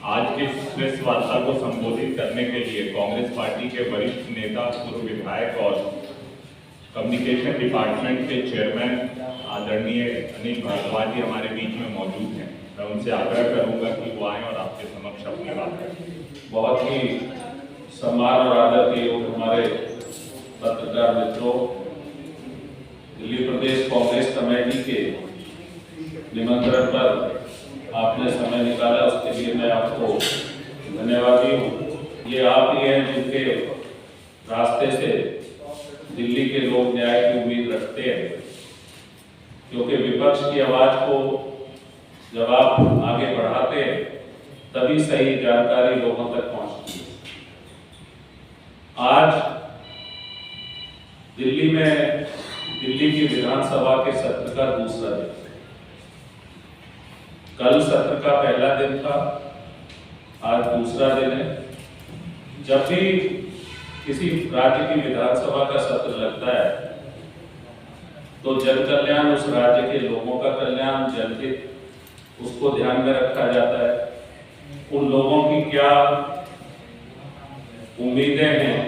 आज की प्रेस वार्ता को संबोधित करने के लिए कांग्रेस पार्टी के वरिष्ठ नेता, पूर्व विधायक और कम्युनिकेशन डिपार्टमेंट के चेयरमैन आदरणीय अनिल भारद्वाज जी हमारे बीच में मौजूद हैं। मैं उनसे आग्रह करूंगा कि वो आए और आपके समक्ष अपनी बात करें। बहुत ही सम्मान और आदर के योग हमारे पत्रकार मित्रों, दिल्ली प्रदेश कांग्रेस कमेटी के निमंत्रण पर आपने समय निकाला, उसके लिए मैं आपको धन्यवादी हूँ। ये आप ही हैं जिनके रास्ते से दिल्ली के लोग न्याय की उम्मीद रखते हैं, क्योंकि विपक्ष की आवाज को जब आप आगे बढ़ाते हैं तभी सही जानकारी लोगों तक पहुंचती है। आज दिल्ली में दिल्ली की विधानसभा के सत्र का दूसरा दिन, कल सत्र का पहला दिन था, आज दूसरा दिन है। जब भी किसी राज्य की विधानसभा का सत्र लगता है तो जन कल्याण, उस राज्य के लोगों का कल्याण, जनहित, उसको ध्यान में रखा जाता है। उन लोगों की क्या उम्मीदें हैं,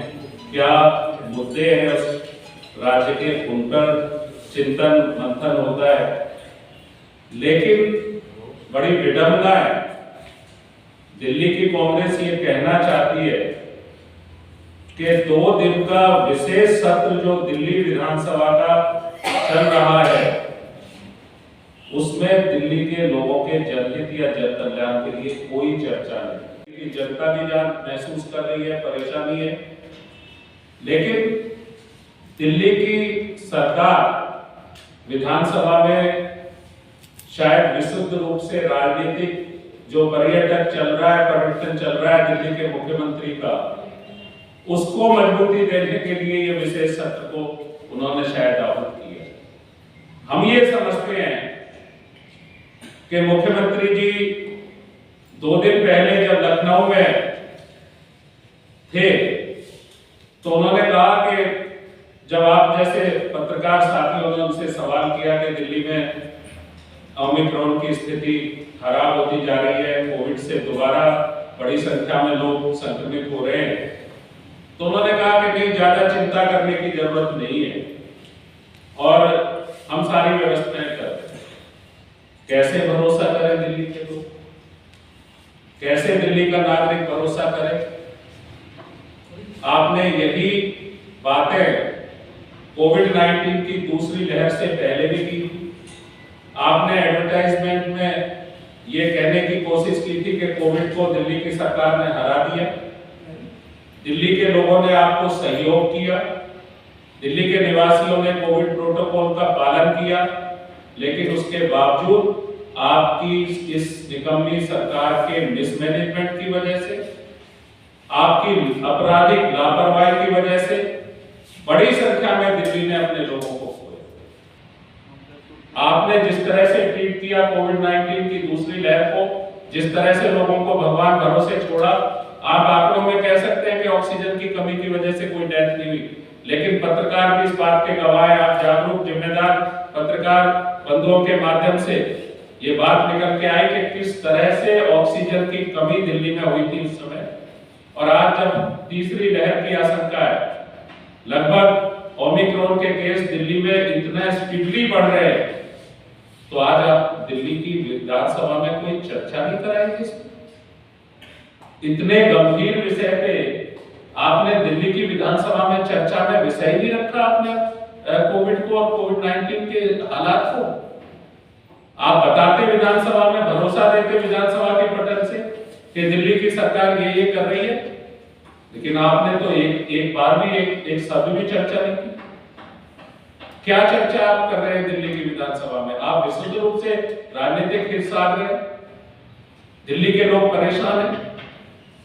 क्या मुद्दे हैं उस राज्य के, उन पर चिंतन मंथन होता है। लेकिन बड़ी विडंबना है, दिल्ली की कांग्रेस ये कहना चाहती है कि 2 दिन का विशेष सत्र जो दिल्ली विधानसभा का चल रहा है, उसमें दिल्ली के लोगों के जनहित या जन कल्याण के लिए कोई चर्चा नहीं। जनता भी जान महसूस कर रही है, परेशानी है, लेकिन दिल्ली की सरकार विधानसभा में शायद विशुद्ध रूप से राजनीतिक जो पर्यटन चल रहा है दिल्ली के मुख्यमंत्री का, उसको मजबूती देने के लिए ये विशेष सत्र को उन्होंने शायद आहूत किया। हम ये समझते हैं कि मुख्यमंत्री जी 2 दिन पहले जब लखनऊ में थे तो उन्होंने कहा कि जब आप जैसे पत्रकार साथियों ने उनसे सवाल किया कि दिल्ली में ओमिक्रॉन की स्थिति खराब होती जा रही है, कोविड से दोबारा बड़ी संख्या में लोग संक्रमित हो रहे हैं, तो उन्होंने कहा कि नहीं, ज्यादा चिंता करने की जरूरत नहीं है और हम सारी व्यवस्थाएं करते हैं। कैसे भरोसा करें दिल्ली के लोग, कैसे दिल्ली का नागरिक भरोसा करे? आपने यही बातें कोविड-19 की दूसरी लहर से पहले भी की थी। आपने एडवर्टाइजमेंट में ये कहने की कोशिश की थी कि कोविड को दिल्ली की सरकार ने हरा दिया। दिल्ली के लोगों ने आपको सहयोग किया, दिल्ली के निवासियों ने कोविड प्रोटोकॉल का पालन किया, लेकिन उसके बावजूद आपकी इस निकम्मी सरकार के मिसमैनेजमेंट की वजह से, आपकी आपराधिक लापरवाही की वजह से बड़ी संख्या में दिल्ली ने अपने लोगों को खोया। आपने जिस तरह से ट्रीट किया कोविड-19 की दूसरी लहर को, जिस तरह से लोगों को भगवान भरोसे छोड़ा, आप आंकड़ों में कह सकते हैं कि ऑक्सीजन की कमी की वजह से कोई डेथ नहीं हुई, लेकिन पत्रकार भी इस बात के गवाह है। आप जागरूक जिम्मेदार पत्रकार बंधुओं के माध्यम से ये बात निकल के आई कि किस तरह से ऑक्सीजन की कमी दिल्ली में हुई थी उस समय। और आज जब तीसरी लहर की आशंका है, लगभग ओमिक्रॉन के केस दिल्ली में इतना स्पीडली बढ़ रहे हैं, तो आज आप दिल्ली की विधानसभा में कोई चर्चा नहीं कराएंगे? इतने गंभीर विषय पे आपने दिल्ली की विधानसभा में चर्चा में विषय नहीं रखा आपने कोविड को और कोविड-19 के हालात को। आप बताते विधानसभा में, भरोसा देते विधानसभा के पटल से कि दिल्ली की सरकार ये कर रही है, लेकिन आपने तो एक बार भी एक शब्द भी चर्चा नहीं की। क्या चर्चा आप कर रहे हैं दिल्ली की विधानसभा में? आप विशुद्ध रूप से राजनीतिक हित साध रहे हैं। दिल्ली के लोग परेशान हैं।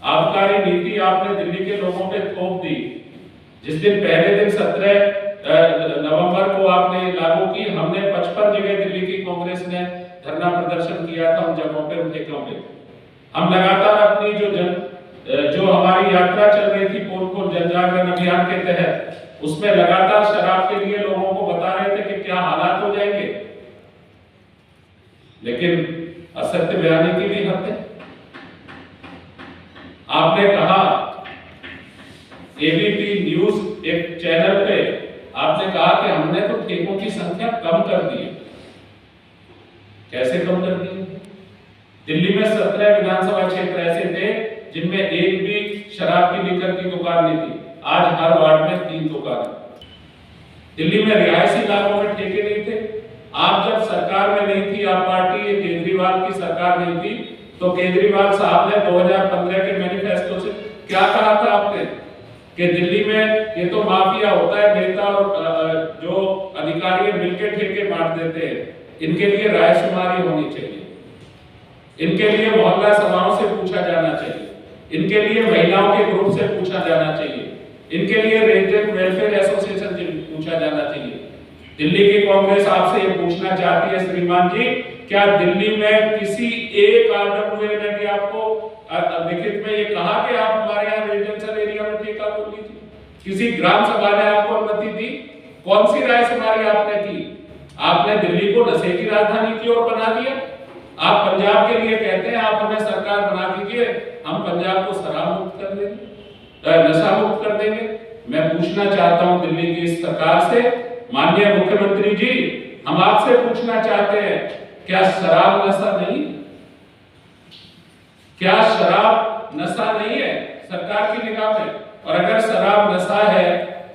आबकारी नीति आपने दिल्ली के लोगों पे थोप दी। जिस दिन पहले दिन 17 नवंबर को आपने लागू की, हमने 55 जगह दिल्ली की कांग्रेस ने धरना प्रदर्शन किया था, उन जगहों पे, उन ठेकों पे। हम लगातार अपनी जो हमारी यात्रा चल रही थी पोल जन जागरण अभियान के तहत, उसमें लगातार शराब के लिए लोगों को बता रहे थे कि क्या हालात हो जाएंगे, लेकिन असत्य बयानी की भी हद है। आपने कहा एबीपी न्यूज एक चैनल पे आपने कहा कि हमने तो ठेकों की संख्या कम कर दी है। कैसे कम कर दी? दिल्ली में 17 विधानसभा क्षेत्र ऐसे थे जिनमें एक भी शराब की लिकर की दुकान नहीं थी। आज हर वार्ड में 3 दुकान है। दिल्ली में रिहायशी इलाकों में ठेके नहीं थे। आप जब सरकार में नहीं थी, आप पार्टी केजरीवाल की सरकार नहीं थी, तो केजरीवाल साहब ने 2015 के मैनिफेस्टो से क्या कहा था आपने कि दिल्ली में ये तो माफिया होता है, नेता और जो अधिकारी मिलकर ठेके बांट देते हैं, इनके लिए रायशुमारी होनी चाहिए, इनके लिए मोहल्ला सभाओं से पूछा जाना चाहिए, इनके लिए महिलाओं के ग्रुप से पूछा जाना चाहिए, इनके लिए रेजिडेंट वेलफेयर एसोसिएशन से पूछा जाना चाहिए। दिल्ली की कांग्रेस आपसे ये पूछना चाहती है श्रीमान जी, क्या दिल्ली में किसी एक आरडब्ल्यूए ने भी आपको लिखित में ये कहा कि आप हमारे यहाँ रेजिडेंशियल एरिया में ठेका खोल लीजिए? किसी ग्राम सभा ने आपको अनुमति दी? कौन सी रायशुमारी आपने की? आपने दिल्ली को नशे की राजधानी की ओर बना दिया। आप पंजाब के लिए कहते हैं आप हमें सरकार बना दीजिए, हम पंजाब को शराब मुक्त कर देंगे, नशा मुक्त कर देंगे। मैं पूछना चाहता हूं दिल्ली की इस सरकार से, माननीय मुख्यमंत्री जी, हम आपसे पूछना चाहते हैं, क्या शराब नशा नहीं? क्या शराब नशा नहीं है सरकार की निगाह में? और अगर शराब नशा है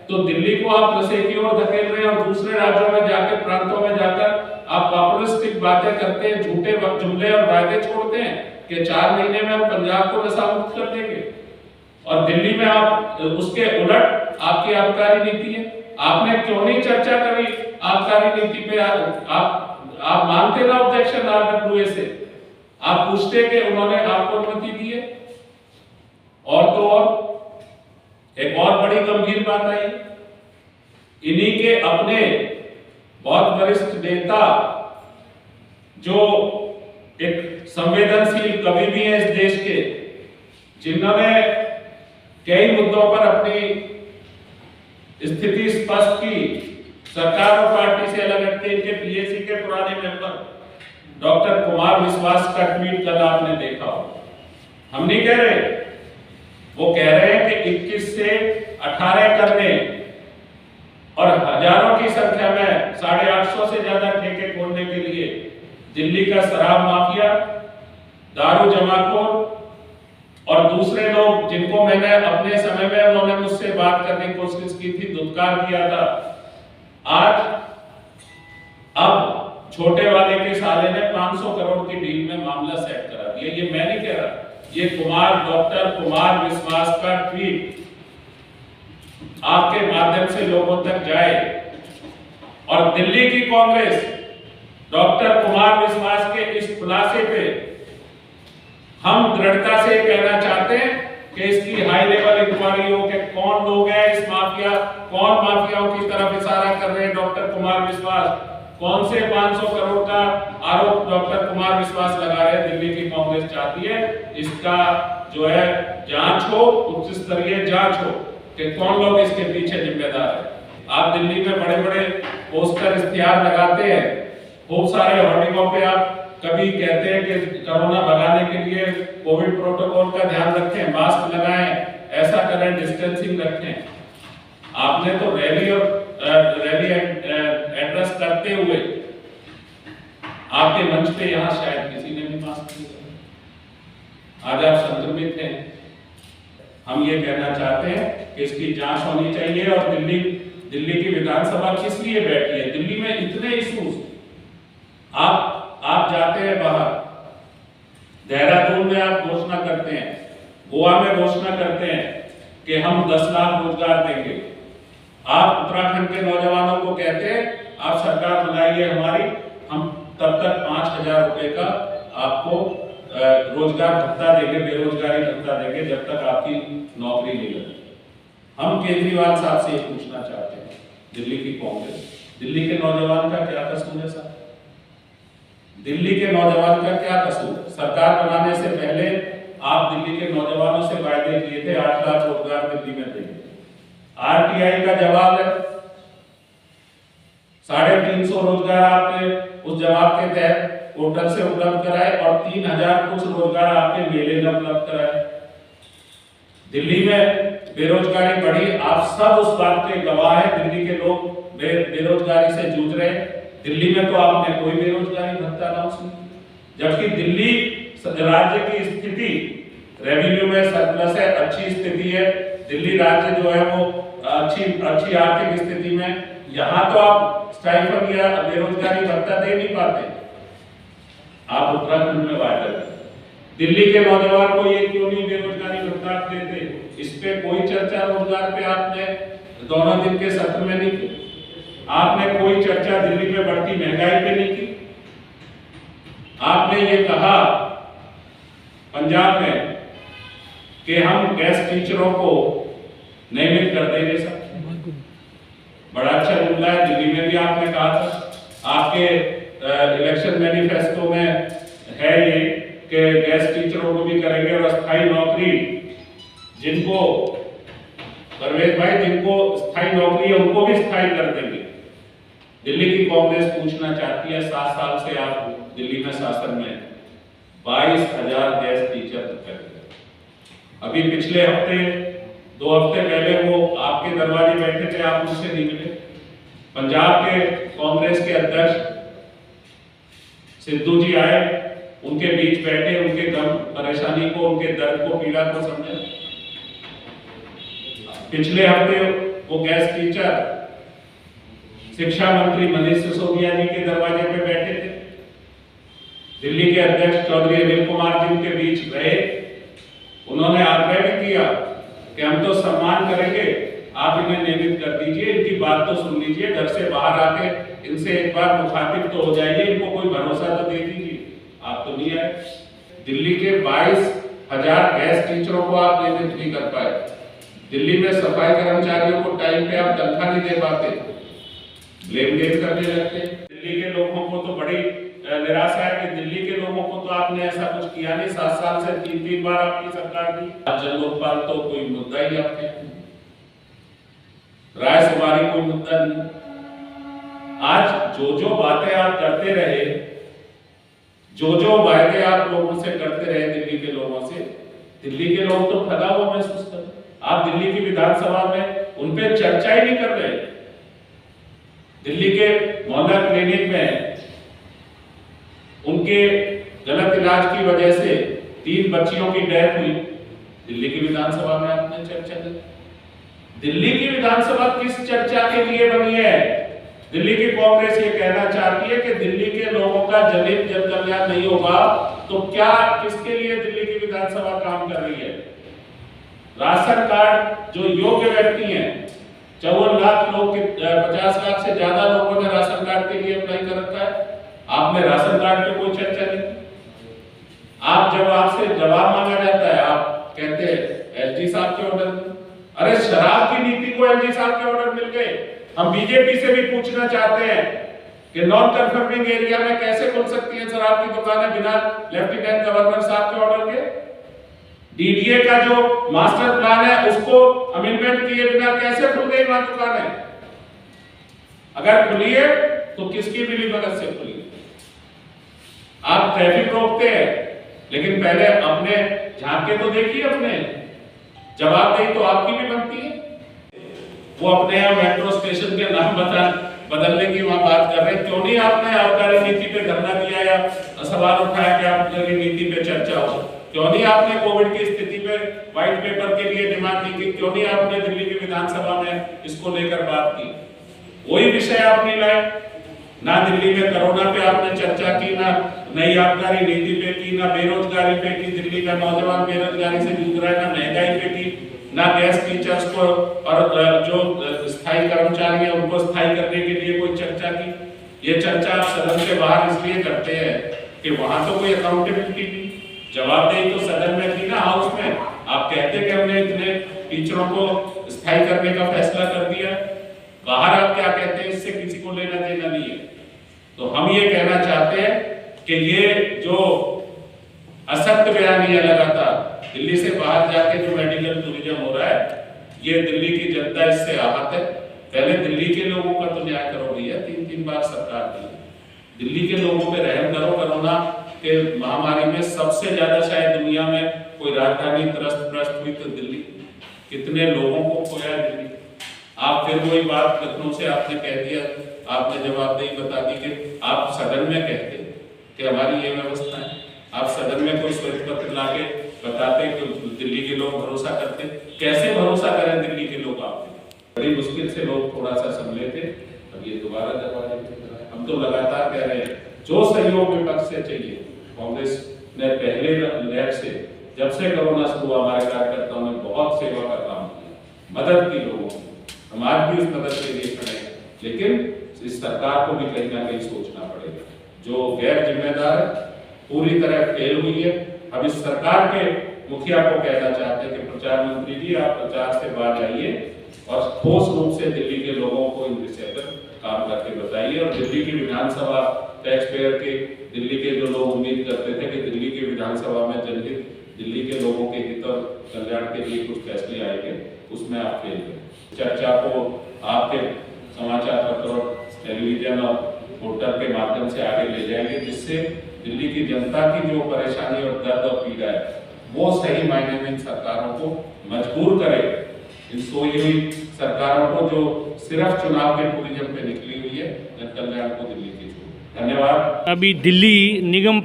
तो दिल्ली को आप नशे की ओर धकेल रहे हैं और दूसरे राज्यों में जाकर, प्रांतों में जाकर आप पॉपुलिस्टिक बातें करते हैं, झूठे जुमले और वायदे छोड़ते हैं कि 4 महीने में हम पंजाब को नशा मुक्त कर देंगे, और दिल्ली में आप उसके उलट आपकी आबकारी नीति है। आपने क्यों नहीं चर्चा करी आबकारी नीति पे? आप मानते ना ऑब्जेक्शन आरडब्ल्यूए से, आप पूछते कि उन्होंने आपको अनुमति दी है। और तो और एक और बड़ी गंभीर बात आई, इन्हीं के अपने बहुत वरिष्ठ नेता जो एक संवेदनशील कवि भी हैं इस देश के, जिन्होंने कई मुद्दों पर अपनी स्थिति स्पष्ट की, सरकार और पार्टी से अलग हटके, इनके पीएसी के पुराने मेंबर डॉक्टर कुमार विश्वास का ट्वीट कल आपने देखा हो। हम नहीं कह रहे, वो कह रहे हैं कि 21 से 18 करने और हजारों की संख्या में 850 से ज्यादा ठेके खोलने के लिए दिल्ली का शराब माफिया, दारू जमाखोर और दूसरे लोग जिनको मैंने अपने समय में उन्होंने मुझसे बात करने की कोशिश की थी, दुत्कार किया था, आज अब छोटे वाले के साले ने 500 करोड़ की डील में मामला सेट करा दिया। ये मैं नहीं कह रहा, ये डॉक्टर कुमार विश्वास का ट्वीट आपके माध्यम से लोगों तक जाए और दिल्ली की कांग्रेस डॉक्टर कुमार विश्वास के इस खुलासे पे हम दृढ़ता से कहना चाहते हैं कि इसकी हाई लेवल इंक्वायरी हो कि कौन लोग हैं इस माफिया, कौन माफियाओं की तरफ इशारा कर रहे हैं डॉक्टर कुमार विश्वास, कौन से 500 करोड़ का आरोप डॉक्टर कुमार विश्वास लगा रहे हैं। दिल्ली की कांग्रेस चाहती है इसका जो है जांच हो, उच्च स्तरीय जांच हो कि कौन लोग इसके पीछे जिम्मेदार है। आप दिल्ली में बड़े बड़े पोस्टर इश्तिहार लगाते हैं, खूब सारे होर्डिंगों पे आप कभी कहते हैं कि कोरोना भगाने के लिए कोविड प्रोटोकॉल का ध्यान रखें, मास्क लगाएं, ऐसा करें, डिस्टेंसिंग रखें। आपने तो रैली एड्रेस करते हुए आपके मंच पे यहाँ शायद किसी ने भी मास्क नहीं लगाया। आज आप संक्रमित हैं। हम ये कहना चाहते हैं कि इसकी जांच होनी चाहिए। और दिल्ली की विधानसभा किस लिए बैठी है? दिल्ली में इतने इश्यूज, आप जाते हैं बाहर, देहरादून में आप घोषणा करते हैं, गोवा में घोषणा करते हैं कि हम 10 लाख रोजगार देंगे। आप उत्तराखंड के नौजवानों को कहते हैं आप सरकार बनाइए हमारी, हम तब तक 5,000 रुपए का आपको रोजगार भत्ता देंगे, बेरोजगारी भत्ता देंगे जब तक आपकी नौकरी नहीं लगे। हम केजरीवाल साहब से ये पूछना चाहते हैं, दिल्ली की कांग्रेस, दिल्ली के नौजवान का क्या कसूर है साहब? दिल्ली के नौजवान का क्या कसूर? सरकार बनाने से पहले आप दिल्ली के नौजवानों से वायदे किए थे 8 लाख रोजगार दिल्ली में देंगे। आरटीआई का जवाब है 350 रोजगार आपने उस जवाब के तहत पोर्टल से उपलब्ध कराए और 3000 कुछ रोजगार आपके मेले में उपलब्ध कराए। दिल्ली में बेरोजगारी बढ़ी, आप सब उस बात के गवाह हैं। दिल्ली के लोग बेरोजगारी से जूझ रहे हैं। दिल्ली में तो आपने कोई बेरोजगारी भत्ता अनाउंस नहीं, जबकि दिल्ली राज्य की स्थिति रेवेन्यू में सरप्लस है, अच्छी स्थिति है। दिल्ली राज्य जो है वो अच्छी आर्थिक स्थिति में, यहाँ तो आप स्टाइपेंड या बेरोजगारी भत्ता दे नहीं पाते। आप उत्तराखंड में वायदा करें, दिल्ली के नौजवान को ये क्यों नहीं बेरोजगारी भत्ता देते? इस पे कोई चर्चा रोजगार पे आपने दोनों दिन के सत्र में नहीं की। आपने कोई चर्चा दिल्ली में बढ़ती महंगाई पे नहीं की। आपने ये कहा पंजाब में कि हम गेस्ट टीचरों को नियमित कर देंगे सब, बड़ा अच्छा जुमला है। दिल्ली में भी आपने कहा था, आपके इलेक्शन मैनिफेस्टो में है ये कि गेस्ट टीचरों को भी करेंगे और अस्थायी नौकरी जिनको परवेज भाई जिनको स्थायी नौकरी है उनको भी स्थायी कर देंगे। दिल्ली की कांग्रेस पूछना चाहती है, 7 साल से आप दिल्ली में शासन में 22,000 गेस्ट टीचर कर दिए। अभी पिछले हफ्ते 2 हफ्ते पहले वो आपके दरवाजे बैठे थे, आप उनसे नहीं मिले। पंजाब के कांग्रेस के अध्यक्ष सिद्धू जी आए, उनके बीच बैठे, उनके गम परेशानी को, उनके दर्द को, पीड़ा को समझे। पिछले हफ्ते वो गेस्ट टीचर शिक्षा मंत्री मनीष सिसोदिया जी के दरवाजे पे बैठे थे। दिल्ली के अध्यक्ष चौधरी अनिल कुमार जी उनके बीच रहे। उन्होंने आग्रह भी किया कि हम तो सम्मान करेंगे, आप इन्हें नियमित कर दीजिए, इनकी बात तो सुन लीजिए, घर से बाहर आके इनसे एक बार मुखातिब तो हो जाइए, इनको कोई भरोसा तो दे दीजिए। आप तो नहीं आए। दिल्ली के 22,000 गेस्ट टीचरों को आप नियमित नहीं कर पाए। दिल्ली में सफाई कर्मचारियों को टाइम पे आप तनख्वाह नहीं दे पाते, ब्लेम गेम करने लगते। दिल्ली के लोगों को तो बड़ी निराशा है कि दिल्ली के लोगों को तो आपने ऐसा कुछ किया नहीं। 7 साल से 3 बार आपकी सरकार थी। जन लोकपाल तो कोई मुद्दा ही आपके, राय सुमारी कोई मुद्दा नहीं। आज जो बातें आप करते रहे, जो वायदे आप लोगों से करते रहे दिल्ली के लोगों से, दिल्ली के लोग तो ठगा हुआ महसूस कर। आप दिल्ली की विधानसभा में उन पे चर्चा ही नहीं कर रहे। दिल्ली के मोहल्ला क्लिनिक में उनके गलत इलाज की वजह से 3 बच्चियों की डेथ हुई, दिल्ली की विधानसभा में आपने चर्चा की। दिल्ली की विधानसभा किस चर्चा के लिए बनी है? दिल्ली की कांग्रेस ये कहना चाहती है कि दिल्ली के लोगों का जन कल्याण नहीं होगा, तो क्या किसके लिए दिल्ली की विधानसभा काम कर रही है? राशन कार्ड जो योग्य व्यक्ति हैं, 54 लाख लोग, 50 लाख से ज्यादा लोगों ने राशन कार्ड के लिए अप्लाई कर रखा है। आपने राशन कार्ड पे कोई चर्चा नहीं की। आप जब आपसे जवाब मांगा जाता है, आप कहते हैं एसडी साहब के ऑर्डर में। अरे शराब की नीति को एसडी साहब के ऑर्डर मिल गए। हम बीजेपी से भी पूछना चाहते हैं कि नॉन कंफर्मिंग एरिया में कैसे खुल सकती है शराब की दुकानें बिना लेफ्टिनेंट गवर्नर साहब के ऑर्डर के? डीडीए का जो मास्टर प्लान है उसको अमेंडमेंट किए बिना कैसे खुल गई वहां दुकानें? अगर खुली है तो किसकी मिलीभगत से खुली? आप ट्रैफिक रोकते हैं, लेकिन पहले अपने झांक के तो देखिए, अपने जवाबदेही तो आपकी भी बनती है। वो अपने यहाँ मेट्रो स्टेशन के नाम बदलने की वहां बात कर रहे हैं। क्यों नहीं आपने आबकारी नीति पे धरना दिया या सवाल उठाया कि आबकारी नीति पे चर्चा हो? क्यों नहीं आपने कोविड की स्थिति पे व्हाइट पेपर के लिए डिमांड की? क्यों नहीं आपने दिल्ली की विधानसभा में इसको लेकर बात की? वही विषय आप नहीं लाए। ना दिल्ली में कोरोना पे आपने चर्चा की, ना नई आबकारी नीति पे की, ना बेरोजगारी पे की, दिल्ली का नौजवान बेरोजगारी से जूझ रहा है, ना महंगाई पे की, ना गेस्ट टीचर्स को और जो स्थायी कर्मचारी है उनको स्थायी करने के लिए कोई चर्चा की। ये चर्चा आप सदन के बाहर इसलिए करते हैं कि वहां तो कोई अकाउंटेबिलिटी नहीं, जवाबदेही तो सदन में थी ना, हाउस में। आप कहते कि हमने इतने टीचरों को स्थायी करने का फैसला कर दिया, बाहर आप क्या कहते हैं? इससे किसी को लेना देना नहीं है। तो हम ये कहना चाहते हैं कि ये जो असत्य बयानी है लगातार दिल्ली से बाहर जाके जो मेडिकल टूरिज्म हो रहा है, ये दिल्ली की जनता इससे आहत है। पहले दिल्ली के लोगों का तो न्याय करो भैया, 3 बार सरकार की। दिल्ली के लोगों पे रहम करो। कोरोना के महामारी में सबसे ज्यादा शायद दुनिया में कोई राजधानी त्रस्त हुई तो दिल्ली। कितने लोगों को खोया दिल्ली। आप फिर वही बात लखनऊ से आपने कह दिया, आपने जवाबदेही बता दी कि आप सदन में कहते कि हमारी ये व्यवस्था है, आप सदन में कोई श्वेत पत्र लाके बताते कि दिल्ली के लोग भरोसा करते। कैसे भरोसा करें दिल्ली के लोग आप पे? बड़ी मुश्किल से लोग थोड़ा सा संभले थे, अब ये दोबारा दबा देते। हम तो लगातार कह रहे हैं जो सहयोग विपक्ष से चाहिए, कांग्रेस ने पहले लहर से जब से कोरोना शुरू हुआ हमारे कार्यकर्ताओं ने बहुत सेवा का काम किया, मदद की लोगों की। हम आज भी उस मदद के लिए खड़े हैं, लेकिन इस सरकार को भी कहीं ना कहीं सोचना पड़ेगा। जो गैर जिम्मेदार है, पूरी तरह फेल हुई है। अब इस सरकार के मुखिया को कहना चाहते हैं कि प्रचार मंत्री जी आप प्रचार से बाहर आइए और ठोस रूप से दिल्ली के लोगों को इन विषय पर काम करके बताइए। और दिल्ली की विधानसभा टैक्स पेयर के, दिल्ली के जो लोग उम्मीद करते थे कि दिल्ली की विधानसभा में जनहित, दिल्ली के लोगों के हित और कल्याण के लिए कुछ फैसले आएंगे, उसमें आप फेल गए। चर्चा को आपके समाचार पत्र और टेलीविजन और पोर्टल के माध्यम से आगे ले जाएंगे, जिससे दिल्ली की जनता की जो परेशानी और दर्द और पीड़ा है वो सही मायने में इन सरकारों को मजबूर करे, इन सोई हुई सरकारों को जो सिर्फ चुनाव के टूरिज्म पे निकली हुई है, जन कल्याण को दिल्ली की छोड़। धन्यवाद। अभी दिल्ली निगम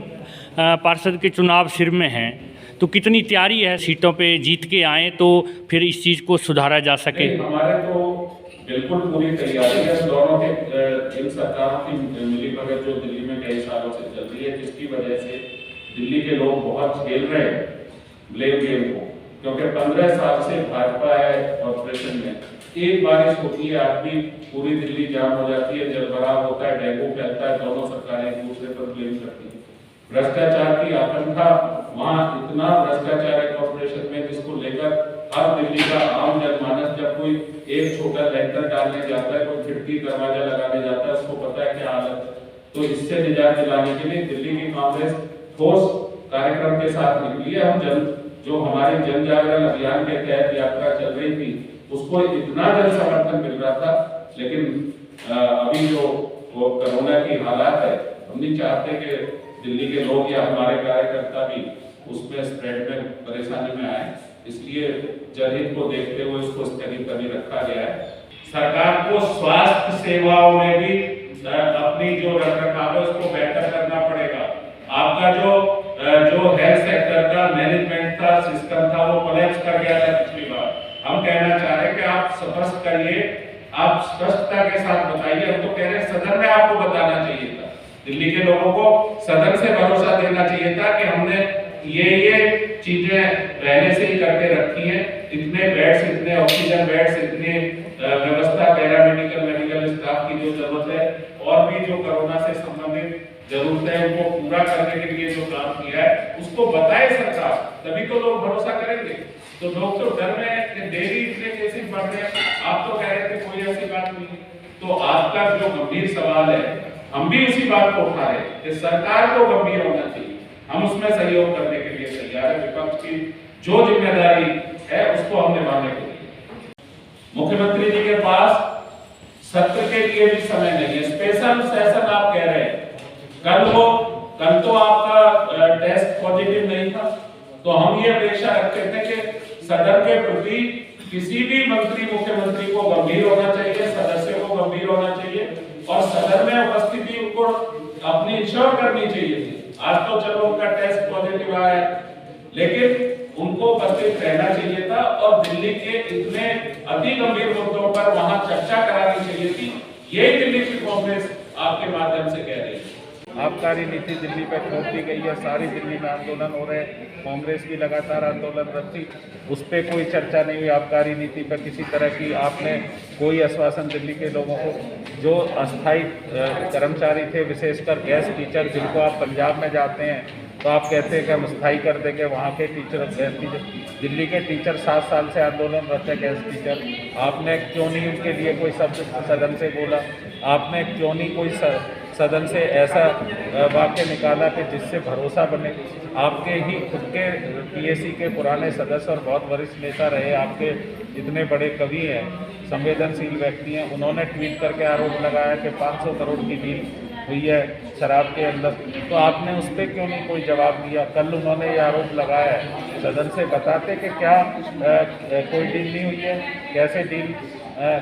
पार्षद के चुनाव सिर में हैं, तो कितनी तैयारी है सीटों पे जीत के आए तो फिर इस चीज़ को सुधारा जा सके? हमारे तो बिल्कुल पूरी तैयारी है। दोनों के इन सरकारों की मिलीभगत जो दिल्ली में कई सालों से चल रही है, जिसकी वजह से दिल्ली के लोग बहुत झेल रहे हैं ब्लेम गेम को, क्योंकि 15 साल से भाजपा है कॉर्पोरेशन में। एक बारिश होती है, आदमी पूरी दिल्ली जाम हो जाती है, जलभराव होता है, डेंगू फैलता है, दोनों सरकारें एक दूसरे पर ब्लेम करती है। भ्रष्टाचार की आशंका, वहाँ इतना भ्रष्टाचार है कॉर्पोरेशन में, जिसको लेकर हर दिल्ली का आम जनमानस जब कोई एक छोटा लेंटर डालने जाता है, कोई खिड़की दरवाजा लगाने जाता है, उसको पता है क्या हालत है। तो इससे निजात दिलाने के लिए दिल्ली की कांग्रेस ठोस कार्यक्रम के साथ निकली है। हम जो हमारे जन जागरण अभियान के तहत यात्रा चल रही थी, उसको इतना जन समर्थन मिल रहा था, लेकिन अभी जो वो कोरोना की हालात है, हम नहीं चाहते कि दिल्ली के लोग या हमारे कार्यकर्ता भी उसमें स्प्रेड में परेशानी में आए, इसलिए जनहित को देखते हुए इसको स्थगित अभी रखा गया है। सरकार को स्वास्थ्य सेवाओं में भी अपनी जो रखरखाव है उसको बेहतर करना पड़ेगा। आपका जो हेल्थ सेक्टर का मैनेजमेंट था, सिस्टम था, वो कोलैप्स कर गया था पिछली बार। हम कहना चाह रहे हैं कि आप स्पष्ट करिए, आप स्पष्टता के साथ बताइए। हम तो कह रहे हैं सदन में आपको बताना चाहिए था, दिल्ली के लोगों को सदन से भरोसा देना चाहिए था कि हमने ये चीजें पहले से ही करके रखी है। इतने बेड्स, इतने ऑक्सीजन बेड्स, इतने व्यवस्था पैरामेडिकल मेडिकल स्टाफ की जो जरूरत है, और भी जो कोरोना से संबंधित जरूरत है उनको पूरा करने के लिए जो काम किया है उसको बताए सरकार, तभी तो लोग भरोसा करेंगे। तो लोग तो डर में है कि डेली इतने केसेस बढ़ रहे हैं, आप तो कह रहे थे कोई ऐसी बात नहीं है। तो आपका जो गंभीर सवाल है, हम भी उसी बात को उठा रहे हैं कि सरकार को गंभीर होना चाहिए, हम उसमें सहयोग करने के लिए तैयार है। विपक्ष की जो जिम्मेदारी है उसको हम निभाने के लिए। मुख्यमंत्री जी के पास सत्र के लिए भी समय नहीं है, स्पेशल सेशन आप कह रहे हैं। कल तो आपका टेस्ट पॉजिटिव नहीं था, तो हम ये अपेक्षा रखते थे कि सदन के प्रति किसी भी मंत्री मुख्यमंत्री को गंभीर होना चाहिए, सदस्य को गंभीर होना चाहिए, और सदन में उपस्थिति उनको अपनी इंश्योर करनी चाहिए थी। आज तो चलो उनका टेस्ट पॉजिटिव आया है, लेकिन उनको उपस्थित रहना चाहिए था और दिल्ली के इतने अति गंभीर मुद्दों पर वहां चर्चा करानी चाहिए थी। यही दिल्ली की कांग्रेस आपके माध्यम से कह रही है। आबकारी नीति दिल्ली पे थोप दी गई है, सारी दिल्ली में आंदोलन हो रहे हैं, कांग्रेस भी लगातार आंदोलनरत थी, उस पर कोई चर्चा नहीं हुई। आबकारी नीति पर किसी तरह की आपने कोई आश्वासन दिल्ली के लोगों को, जो अस्थायी कर्मचारी थे, विशेषकर गेस्ट टीचर, जिनको आप पंजाब में जाते हैं तो आप कहते हैं कि हम स्थायी कर देंगे वहाँ के टीचर, गेस्ट टीचर। दिल्ली के टीचर 7 साल से आंदोलनरत है, गेस्ट टीचर। आपने क्यों नहीं उनके लिए कोई शब्द सदन से बोला? आपने क्यों नहीं कोई सदन से ऐसा वाक्य निकाला कि जिससे भरोसा बने? आपके ही खुद के पीएसी के पुराने सदस्य और बहुत वरिष्ठ नेता रहे, आपके इतने बड़े कवि हैं, संवेदनशील व्यक्ति हैं, उन्होंने ट्वीट करके आरोप लगाया कि 500 करोड़ की डील हुई है शराब के अंदर, तो आपने उस पर क्यों नहीं कोई जवाब दिया? कल उन्होंने ये आरोप लगाया है, सदन से बताते कि क्या कोई डील नहीं हुई है, कैसे डील,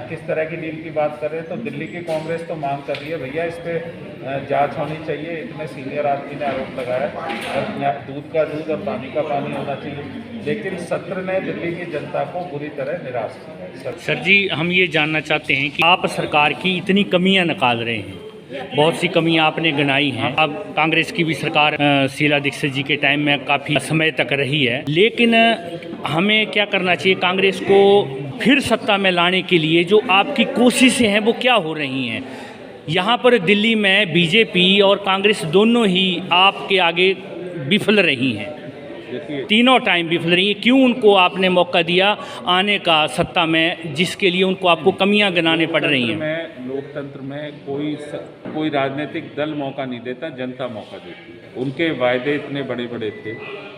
किस तरह की डील की बात कर रहे हैं। तो दिल्ली की कांग्रेस तो मांग कर रही है भैया इस पर जांच होनी चाहिए, इतने सीनियर आदमी ने आरोप लगाया और दूध का दूध और पानी का पानी होना चाहिए। लेकिन सत्र ने दिल्ली की जनता को बुरी तरह निराश किया। सर जी, हम ये जानना चाहते हैं कि आप सरकार की इतनी कमियां निकाल रहे हैं, बहुत सी कमियां आपने गिनाई हैं। अब कांग्रेस की भी सरकार शीला दीक्षित जी के टाइम में काफ़ी समय तक रही है, लेकिन हमें क्या करना चाहिए? कांग्रेस को फिर सत्ता में लाने के लिए जो आपकी कोशिशें हैं वो क्या हो रही हैं? यहाँ पर दिल्ली में बीजेपी और कांग्रेस दोनों ही आपके आगे विफल रही हैं, तीनों टाइम विफल रही है। क्यों उनको आपने मौका दिया आने का सत्ता में, जिसके लिए उनको आपको कमियां गिनाने पड़ रही हैं? लोकतंत्र में कोई राजनीतिक दल मौका नहीं देता, जनता मौका देती है। उनके वायदे इतने बड़े बड़े थे,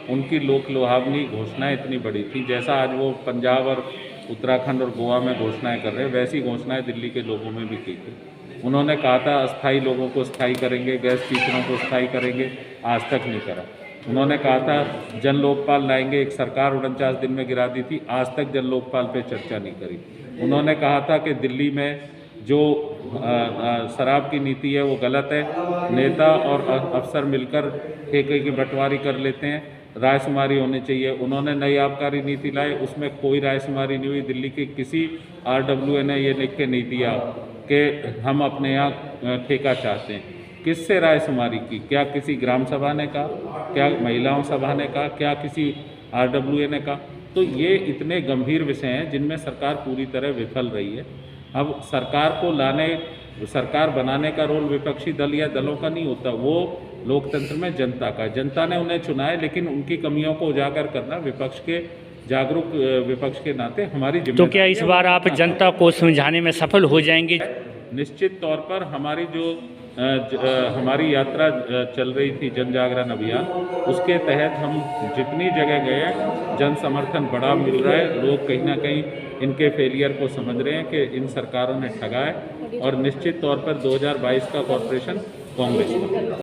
उनकी लोक लुभावनी घोषणाएं इतनी बड़ी थी, जैसा आज वो पंजाब और उत्तराखंड और गोवा में घोषणाएं कर रहे हैं, वैसी घोषणाएं दिल्ली के लोगों में भी की थी। उन्होंने कहा था अस्थायी लोगों को स्थायी करेंगे, गैस टीचरों को स्थायी करेंगे, आज तक नहीं करा। उन्होंने कहा था जन लोकपाल लाएंगे, एक सरकार 49 दिन में गिरा दी थी, आज तक जन लोकपाल पे चर्चा नहीं करी। उन्होंने कहा था कि दिल्ली में जो शराब की नीति है वो गलत है, नेता और अफसर मिलकर ठेके की बंटवारी कर लेते हैं, रायशुमारी होनी चाहिए। उन्होंने नई आबकारी नीति लाई, उसमें कोई रायशुमारी नहीं हुई। दिल्ली के किसी RWA ने ये लिख के नहीं दिया कि हम अपने यहाँ ठेका चाहते हैं। किससे रायशुमारी की? क्या किसी ग्राम सभा ने कहा? क्या महिलाओं सभा ने कहा? क्या किसी RWA ने कहा? तो ये इतने गंभीर विषय हैं जिनमें सरकार पूरी तरह विफल रही है। अब सरकार बनाने का रोल विपक्षी दल या दलों का नहीं होता, वो लोकतंत्र में जनता का। जनता ने उन्हें चुना है, लेकिन उनकी कमियों को उजागर करना विपक्ष के जागरूक विपक्ष के नाते हमारी जिम्मेदारी। तो क्या इस बार आप जनता को समझाने में सफल हो जाएंगे? निश्चित तौर पर हमारी जो हमारी यात्रा चल रही थी जन जागरण अभियान, उसके तहत हम जितनी जगह गए हैं जन समर्थन बड़ा मिल रहा है। लोग कहीं ना कहीं इनके फेलियर को समझ रहे हैं कि इन सरकारों ने ठगा है, और निश्चित तौर पर 2022 का कॉर्पोरेशन कांग्रेस का।